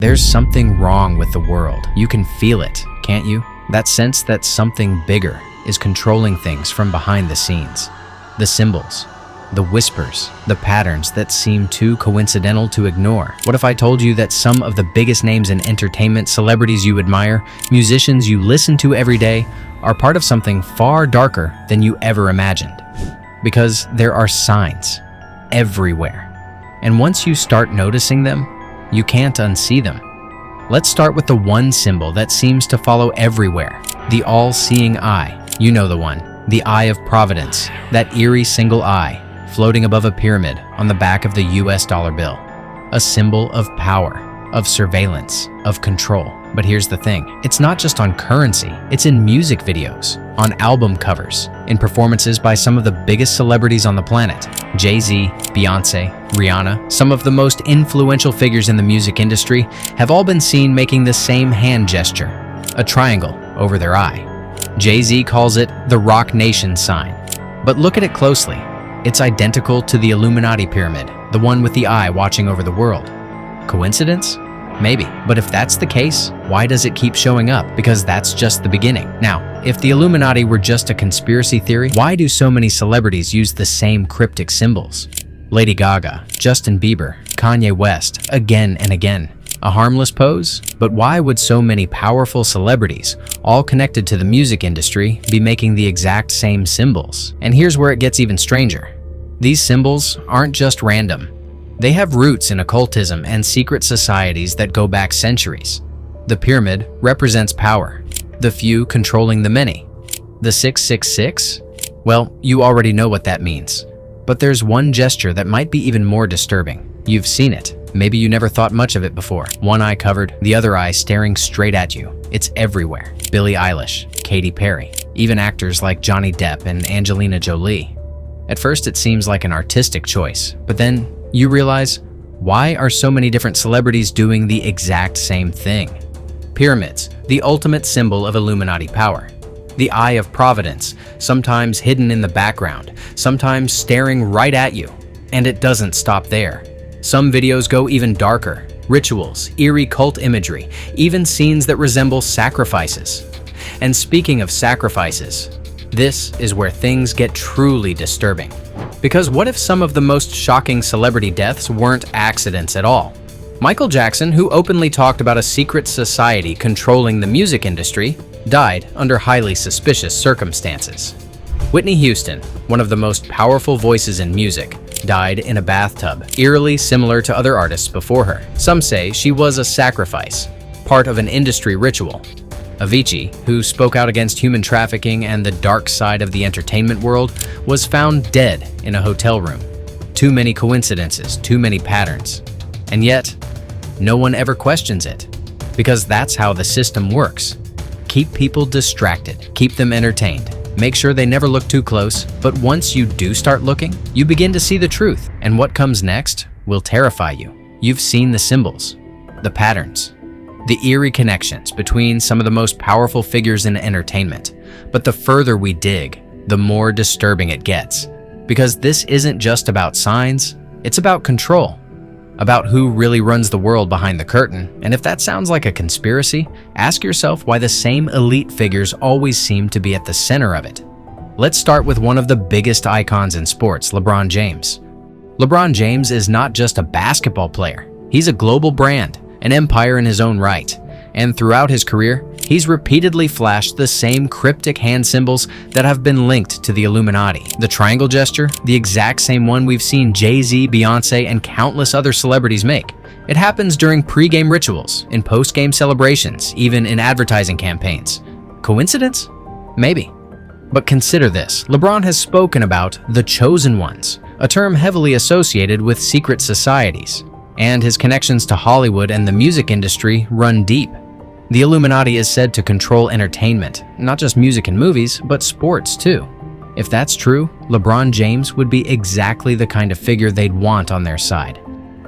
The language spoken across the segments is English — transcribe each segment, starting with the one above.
There's something wrong with the world. You can feel it, can't you? That sense that something bigger is controlling things from behind the scenes. The symbols, the whispers, the patterns that seem too coincidental to ignore. What if I told you that some of the biggest names in entertainment, celebrities you admire, musicians you listen to every day, are part of something far darker than you ever imagined? Because there are signs everywhere. And once you start noticing them, you can't unsee them. Let's start with the one symbol that seems to follow everywhere, the all-seeing eye. You know the one, the Eye of Providence, that eerie single eye floating above a pyramid on the back of the US dollar bill. A symbol of power, of surveillance, of control. But here's the thing, it's not just on currency, it's in music videos, on album covers, in performances by some of the biggest celebrities on the planet. Jay-Z, Beyoncé, Rihanna, some of the most influential figures in the music industry have all been seen making the same hand gesture, a triangle over their eye. Jay-Z calls it the Rock Nation sign. But look at it closely. It's identical to the Illuminati pyramid, the one with the eye watching over the world. Coincidence? Maybe. But if that's the case, why does it keep showing up? Because that's just the beginning. Now, if the Illuminati were just a conspiracy theory, why do so many celebrities use the same cryptic symbols? Lady Gaga, Justin Bieber, Kanye West, again and again. A harmless pose? But why would so many powerful celebrities, all connected to the music industry, be making the exact same symbols? And here's where it gets even stranger. These symbols aren't just random. They have roots in occultism and secret societies that go back centuries. The pyramid represents power, the few controlling the many. The 666? Well, you already know what that means. But there's one gesture that might be even more disturbing. You've seen it. Maybe you never thought much of it before. One eye covered, the other eye staring straight at you. It's everywhere. Billie Eilish, Katy Perry, even actors like Johnny Depp and Angelina Jolie. At first it seems like an artistic choice, but then you realize, why are so many different celebrities doing the exact same thing? Pyramids, the ultimate symbol of Illuminati power. The Eye of Providence, sometimes hidden in the background, sometimes staring right at you. And it doesn't stop there. Some videos go even darker. Rituals, eerie cult imagery, even scenes that resemble sacrifices. And speaking of sacrifices, this is where things get truly disturbing. Because what if some of the most shocking celebrity deaths weren't accidents at all? Michael Jackson, who openly talked about a secret society controlling the music industry, died under highly suspicious circumstances. Whitney Houston, one of the most powerful voices in music, died in a bathtub, eerily similar to other artists before her. Some say she was a sacrifice, part of an industry ritual. Avicii, who spoke out against human trafficking and the dark side of the entertainment world, was found dead in a hotel room. Too many coincidences, too many patterns. And yet, no one ever questions it. Because that's how the system works. Keep people distracted, keep them entertained. Make sure they never look too close, but once you do start looking, you begin to see the truth. And what comes next will terrify you. You've seen the symbols, the patterns, the eerie connections between some of the most powerful figures in entertainment. But the further we dig, the more disturbing it gets. Because this isn't just about signs, it's about control. About who really runs the world behind the curtain. And if that sounds like a conspiracy, ask yourself why the same elite figures always seem to be at the center of it. Let's start with one of the biggest icons in sports, LeBron James. LeBron James is not just a basketball player. He's a global brand, an empire in his own right. And throughout his career, he's repeatedly flashed the same cryptic hand symbols that have been linked to the Illuminati. The triangle gesture, the exact same one we've seen Jay-Z, Beyoncé, and countless other celebrities make. It happens during pre-game rituals, in post-game celebrations, even in advertising campaigns. Coincidence? Maybe. But consider this, LeBron has spoken about the chosen ones, a term heavily associated with secret societies. And his connections to Hollywood and the music industry run deep. The Illuminati is said to control entertainment, not just music and movies, but sports too. If that's true, LeBron James would be exactly the kind of figure they'd want on their side.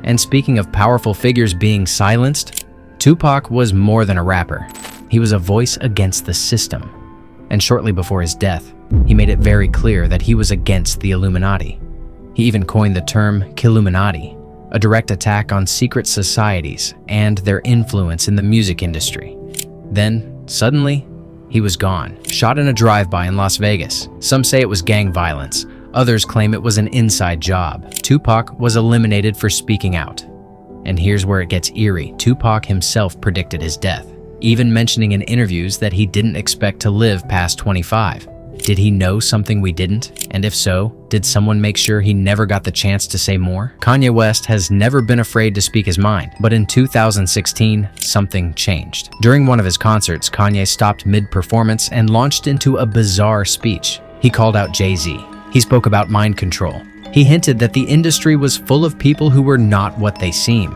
And speaking of powerful figures being silenced, Tupac was more than a rapper. He was a voice against the system. And shortly before his death, he made it very clear that he was against the Illuminati. He even coined the term Killuminati, a direct attack on secret societies and their influence in the music industry. Then, suddenly, he was gone, shot in a drive-by in Las Vegas. Some say it was gang violence. Others claim it was an inside job. Tupac was eliminated for speaking out. And here's where it gets eerie. Tupac himself predicted his death, even mentioning in interviews that he didn't expect to live past 25. Did he know something we didn't? And if so, did someone make sure he never got the chance to say more? Kanye West has never been afraid to speak his mind, but in 2016, something changed. During one of his concerts, Kanye stopped mid-performance and launched into a bizarre speech. He called out Jay-Z. He spoke about mind control. He hinted that the industry was full of people who were not what they seem.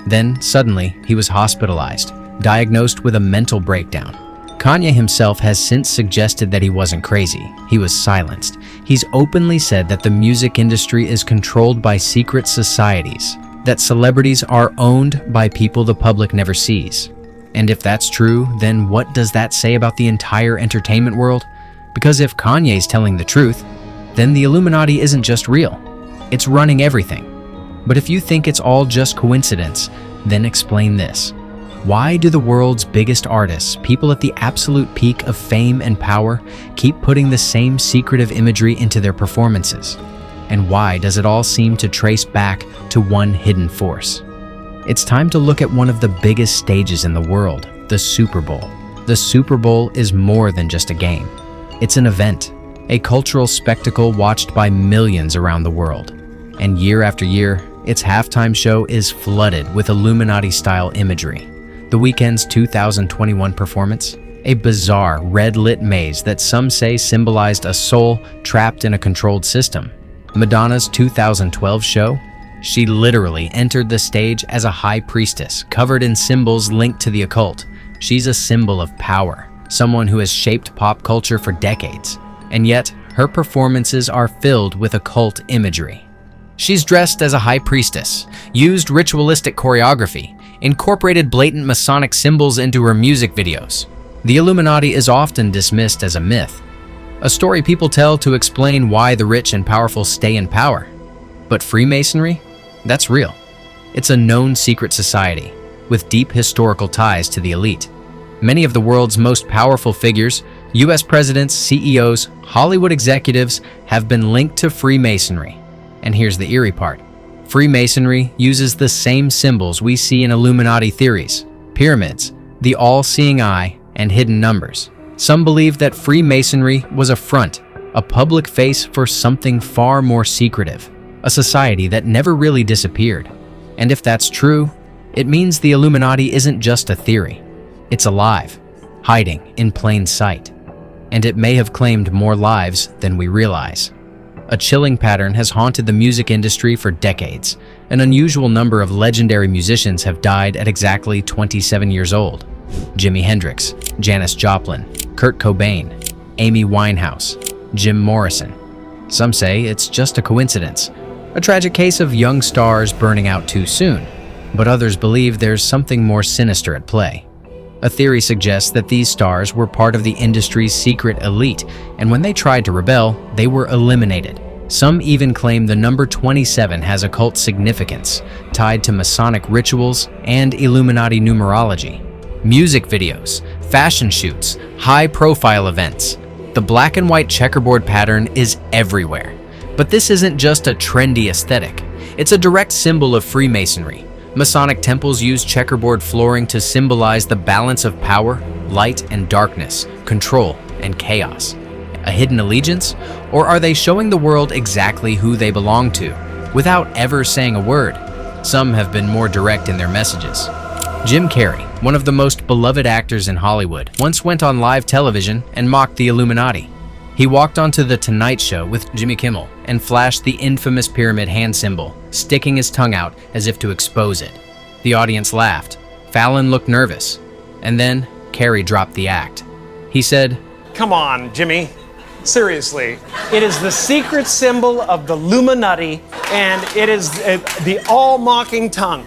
Then, suddenly, he was hospitalized, diagnosed with a mental breakdown. Kanye himself has since suggested that he wasn't crazy. He was silenced. He's openly said that the music industry is controlled by secret societies, that celebrities are owned by people the public never sees. And if that's true, then what does that say about the entire entertainment world? Because if Kanye's telling the truth, then the Illuminati isn't just real. It's running everything. But if you think it's all just coincidence, then explain this. Why do the world's biggest artists, people at the absolute peak of fame and power, keep putting the same secretive imagery into their performances? And why does it all seem to trace back to one hidden force? It's time to look at one of the biggest stages in the world, the Super Bowl. The Super Bowl is more than just a game. It's an event, a cultural spectacle watched by millions around the world. And year after year, its halftime show is flooded with Illuminati-style imagery. The Weeknd's 2021 performance, a bizarre red-lit maze that some say symbolized a soul trapped in a controlled system. Madonna's 2012 show, she literally entered the stage as a high priestess, covered in symbols linked to the occult. She's a symbol of power, someone who has shaped pop culture for decades. And yet, her performances are filled with occult imagery. She's dressed as a high priestess, used ritualistic choreography, incorporated blatant Masonic symbols into her music videos. The Illuminati is often dismissed as a myth, a story people tell to explain why the rich and powerful stay in power. But Freemasonry? That's real. It's a known secret society, with deep historical ties to the elite. Many of the world's most powerful figures, US presidents, CEOs, Hollywood executives, have been linked to Freemasonry. And here's the eerie part. Freemasonry uses the same symbols we see in Illuminati theories: pyramids, the all-seeing eye, and hidden numbers. Some believe that Freemasonry was a front, a public face for something far more secretive, a society that never really disappeared. And if that's true, it means the Illuminati isn't just a theory. It's alive, hiding in plain sight. And it may have claimed more lives than we realize. A chilling pattern has haunted the music industry for decades. An unusual number of legendary musicians have died at exactly 27 years old. Jimi Hendrix, Janis Joplin, Kurt Cobain, Amy Winehouse, Jim Morrison. Some say it's just a coincidence, a tragic case of young stars burning out too soon. But others believe there's something more sinister at play. A theory suggests that these stars were part of the industry's secret elite, and when they tried to rebel, they were eliminated. Some even claim the number 27 has occult significance, tied to Masonic rituals and Illuminati numerology. Music videos, fashion shoots, high-profile events. The black and white checkerboard pattern is everywhere. But this isn't just a trendy aesthetic. It's a direct symbol of Freemasonry. Masonic temples use checkerboard flooring to symbolize the balance of power, light and darkness, control and chaos. A hidden allegiance? Or are they showing the world exactly who they belong to, without ever saying a word? Some have been more direct in their messages. Jim Carrey, one of the most beloved actors in Hollywood, once went on live television and mocked the Illuminati. He walked onto The Tonight Show with Jimmy Kimmel and flashed the infamous pyramid hand symbol, sticking his tongue out as if to expose it. The audience laughed. Fallon looked nervous. And then Carrey dropped the act. He said, "Come on, Jimmy. Seriously. It is the secret symbol of the Illuminati, and it is the all-mocking tongue."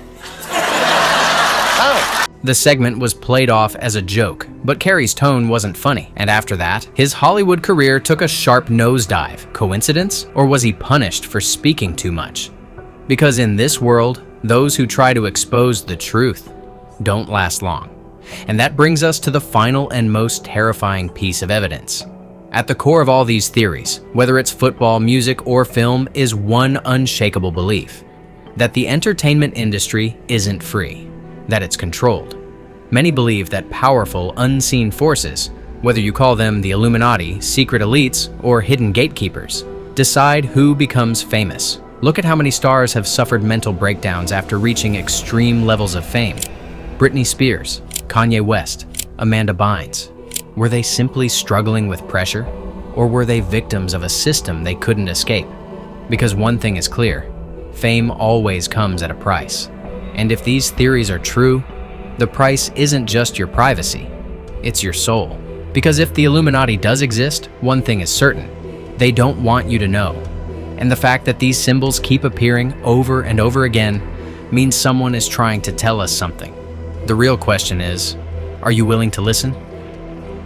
Oh. The segment was played off as a joke, but Carrey's tone wasn't funny, and after that, his Hollywood career took a sharp nosedive. Coincidence? Or was he punished for speaking too much? Because in this world, Those who try to expose the truth don't last long. And that brings us to the final and most terrifying piece of evidence. At the core of all these theories, whether it's football, music, or film, is one unshakable belief: that the entertainment industry isn't free, that it's controlled. Many believe that powerful, unseen forces, whether you call them the Illuminati, secret elites, or hidden gatekeepers, decide who becomes famous. Look at how many stars have suffered mental breakdowns after reaching extreme levels of fame. Britney Spears, Kanye West, Amanda Bynes. Were they simply struggling with pressure, or were they victims of a system they couldn't escape? Because one thing is clear: fame always comes at a price. And if these theories are true, the price isn't just your privacy, it's your soul. Because if the Illuminati does exist, one thing is certain: they don't want you to know. And the fact that these symbols keep appearing over and over again means someone is trying to tell us something. The real question is, are you willing to listen?